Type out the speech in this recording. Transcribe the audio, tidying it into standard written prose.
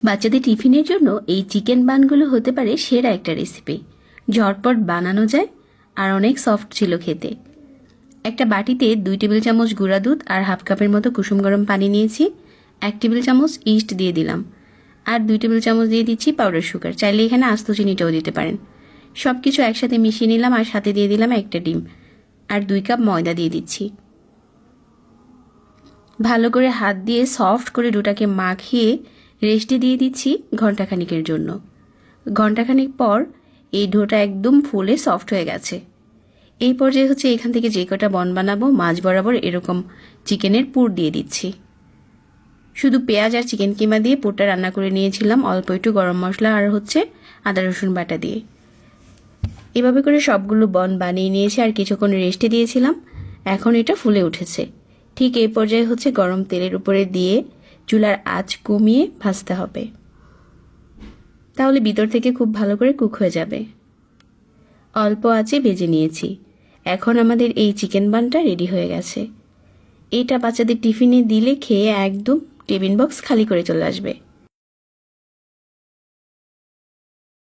বাচ্চাদের টিফিনের জন্য এই চিকেন বানগুলো হতে পারে সেরা একটা রেসিপি। ঝটপট বানানো যায় আর অনেক সফট ছিল খেতে। একটা বাটিতে 2 টেবিল চামচ গুঁড়া দুধ আর হাফ কাপের মতো কুসুম গরম পানি নিয়েছি। 1 টেবিল চামচ ইস্ট দিয়ে দিলাম আর 2 টেবিল চামচ দিয়ে দিচ্ছি পাউডার সুগার। চাইলে এখানে আস্ত চিনিটাও দিতে পারেন। সব কিছু একসাথে মিশিয়ে নিলাম আর সাথে দিয়ে দিলাম একটা ডিম আর 2 কাপ ময়দা দিয়ে দিচ্ছি। ভালো করে হাত দিয়ে সফট করে ডোটাকে মাখিয়ে রেস্টে দিয়ে দিচ্ছি ঘন্টাখানিকের জন্য। ঘন্টাখানিক পর এই ডোটা একদম ফুলে সফট হয়ে গেছে। এই পর্যায়ে হচ্ছে এখান থেকে যে কটা বন বানাবো মাঝ বরাবর এরকম চিকেনের পুর দিয়ে দিচ্ছি। শুধু পেঁয়াজ আর চিকেন কিমা দিয়ে পুরটা রান্না করে নিয়েছিলাম, অল্প একটু গরম মশলা আর হচ্ছে আদা রসুন বাটা দিয়ে। এভাবে করে সবগুলো বন বানিয়ে নিয়েছি আর কিছুক্ষণ রেস্টে দিয়েছিলাম। এখন এটা ফুলে উঠেছে। ঠিক এই পর্যায়ে হচ্ছে গরম তেলের উপরে দিয়ে চুলার আঁচ কমিয়ে ভাজতে হবে, তাহলে ভিতর থেকে খুব ভালো করে কুক হয়ে যাবে। অল্প আঁচে ভেজে নিয়েছি। এখন আমাদের এই চিকেন বানটা রেডি হয়ে গেছে। এটা বাচ্চাদের টিফিনে দিলে খেয়ে একদম টিফিন বক্স খালি করে চলে আসবে।